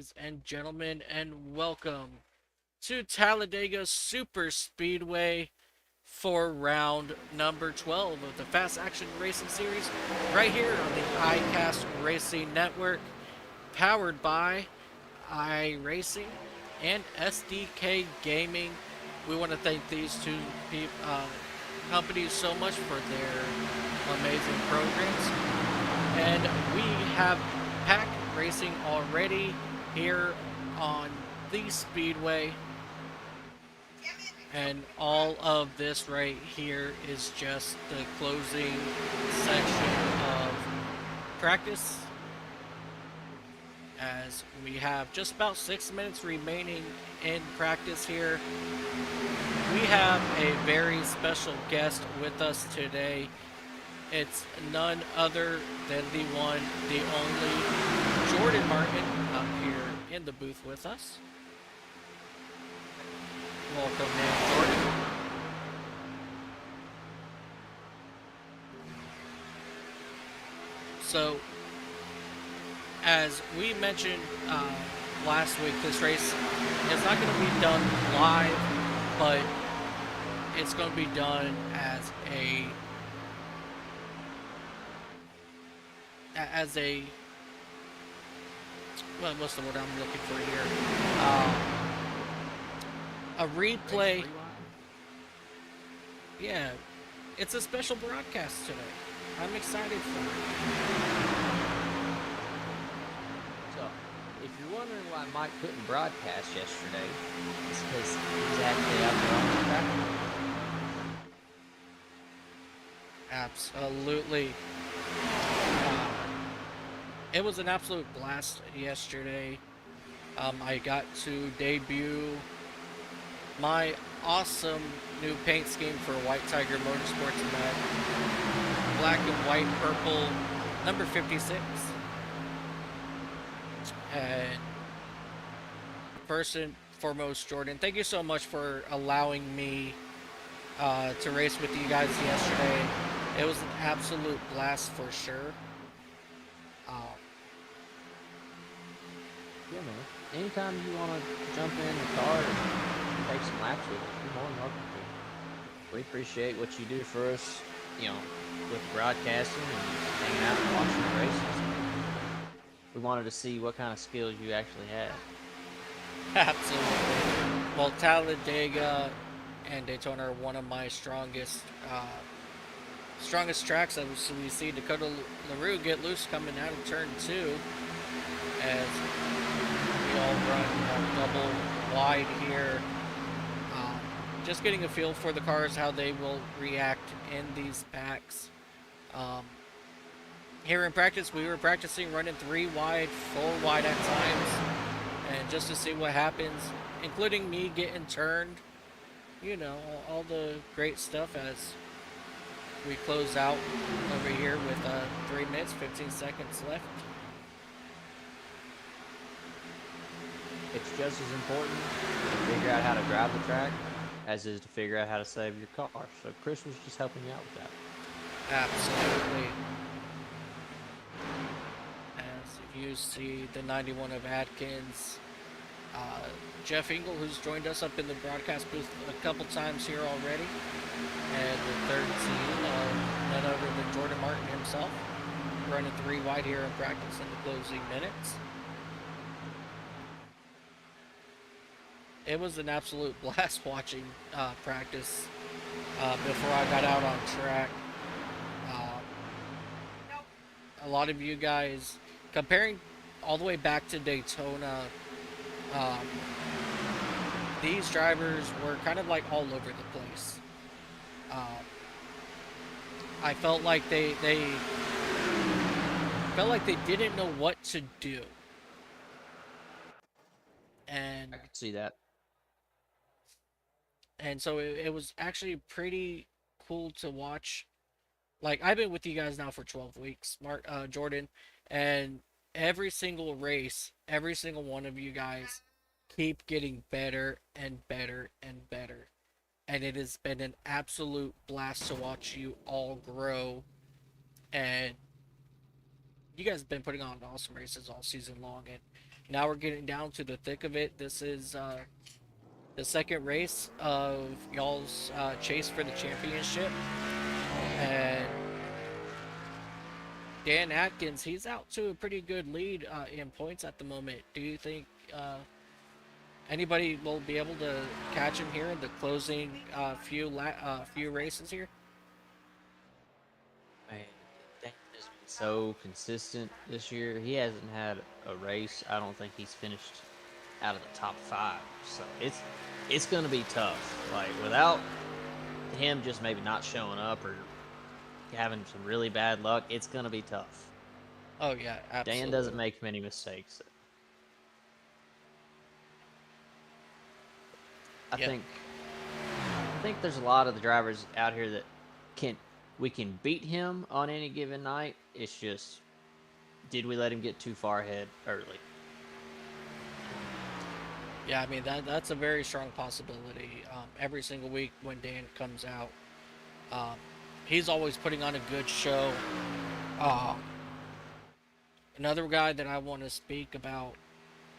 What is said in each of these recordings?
ladies and gentlemen, and welcome to Talladega Super Speedway for round number 12 of the Fast Action Racing Series, right here on the iCast Racing Network, powered by iRacing and SDK Gaming. We want to thank these two companies so much for their amazing programs. And we have pack racing already here on the Speedway. And all of this right here is just the closing section of practice. As we have just about 6 minutes remaining in practice here. We have a very special guest with us today. It's none other than the one, the only Jordan Martin up here in the booth with us. Welcome in, Jordan. So, as we mentioned last week, this race is not going to be done live, but it's going to be done as what's the word I'm looking for here? A replay. Yeah, it's a special broadcast today. I'm excited for it. So, if you're wondering why Mike couldn't broadcast yesterday, it's because he's actually out there on the track. Absolutely. It was an absolute blast yesterday. I got to debut my awesome new paint scheme for White Tiger Motorsports in that black and white purple number 56. And first and foremost, Jordan, thank you so much for allowing me to race with you guys yesterday. It was an absolute blast for sure. Yeah, man. Anytime you want to jump in the car and take some laps with us, you're more than welcome to. We appreciate what you do for us, with broadcasting and hanging out and watching the races. We wanted to see what kind of skills you actually had. Absolutely. Well, Talladega and Daytona are one of my strongest tracks. As we see Dakota LaRue get loose coming out of turn 2 as we all run double wide here. Just getting a feel for the cars, how they will react in these packs. Here in practice, we were practicing running 3 wide, 4 wide at times, and just to see what happens, including me getting turned, all the great stuff as we close out over here with 3 minutes, 15 seconds left. It's just as important to figure out how to drive the track as it is to figure out how to save your car. So Chris was just helping you out with that. Absolutely. As you see the 91 of Atkins, Jeff Engel, who's joined us up in the broadcast booth a couple times here already, and the 13 of none other than Jordan Martin himself, running 3 wide here in practice in the closing minutes. It was an absolute blast watching practice before I got out on track. A lot of you guys, comparing all the way back to Daytona, these drivers were kind of like all over the place. I felt like they didn't know what to do, and I could see that. And so it was actually pretty cool to watch. Like, I've been with you guys now for 12 weeks, Jordan, and every single race, every single one of you guys keep getting better and better and better. And it has been an absolute blast to watch you all grow. And you guys have been putting on awesome races all season long. And Now we're getting down to the thick of it. This is the second race of y'all's chase for the championship, and Dan Atkins, he's out to a pretty good lead in points at the moment. Do you think anybody will be able to catch him here in the closing few races here? Man, Dan has been so consistent this year. He hasn't had a race. I don't think he's finished out of the top 5. So it's going to be tough. Like without him just maybe not showing up or having some really bad luck, it's going to be tough. Oh yeah, Dan absolutely. doesn't make many mistakes. I Yeah, think I think there's a lot of the drivers out here that can we can beat him on any given night. It's just did we let him get too far ahead early? yeah. I mean that's a very strong possibility. Every single week when Dan comes out, um, he's always putting on a good show. Um, Another guy that I want to speak about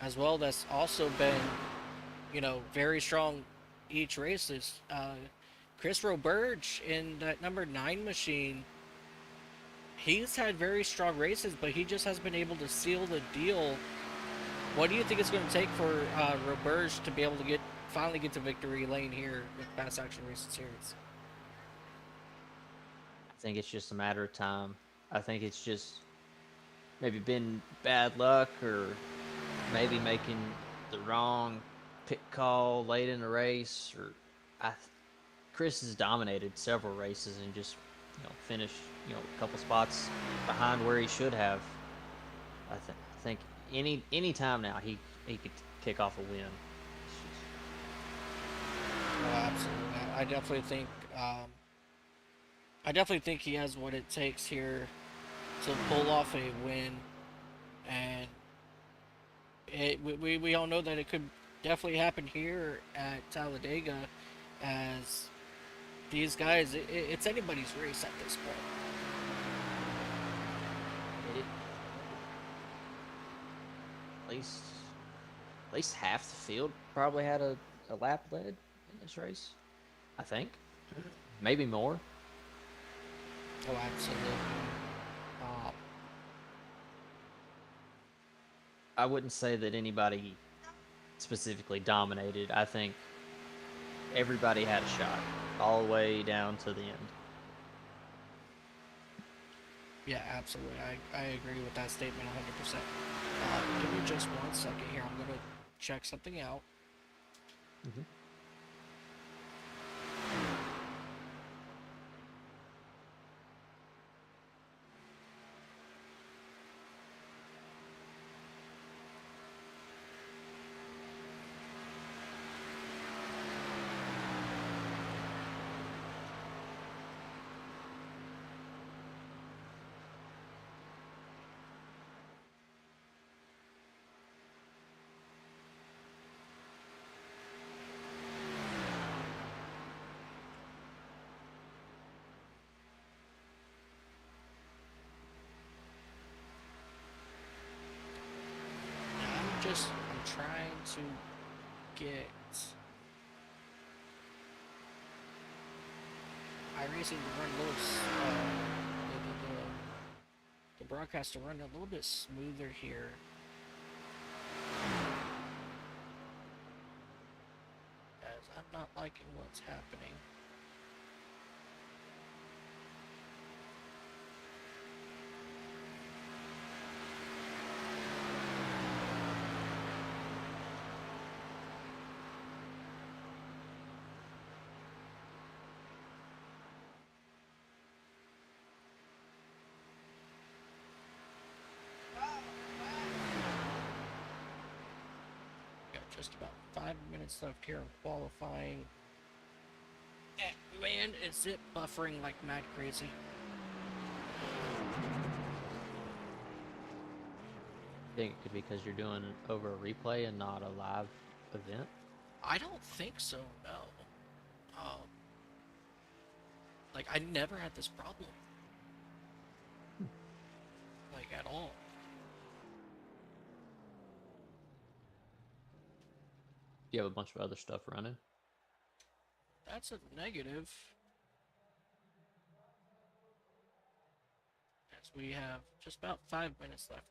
as well that's also been, very strong each race is Chris Roberge in that number 9 machine. He's had very strong races, but he just has been able to seal the deal. What do you think it's going to take for Roberge to be able to finally get to victory lane here with Fast Action Racing Series? I think it's just a matter of time. I think it's just maybe been bad luck or maybe making the wrong pit call late in the race or I Chris has dominated several races and just finished a couple spots behind where he should have. I think any time now he could kick off a win. Oh, absolutely. I definitely think he has what it takes here to pull off a win, and we all know that it could definitely happen here at Talladega, as these guys, it's anybody's race at this point. It, at least half the field probably had a lap led in this race. I think maybe more. Oh, absolutely. Uh, I wouldn't say that anybody specifically dominated. I think everybody had a shot all the way down to the end. yeah, absolutely. I agree with that statement 100%. Give me just 1 second here. I'm going to check something out. Mm-hmm. I'm trying to get iRacing to run a little, the broadcast to run a little bit smoother here. As I'm not liking what's happening. Got just about 5 minutes left here of qualifying. Man, is it buffering like mad crazy? I think it could be because you're doing it over a replay and not a live event. I don't think so, no. Um, like, I never had this problem. Like, at all. You have a bunch of other stuff running. That's a negative. As we have just about 5 minutes left.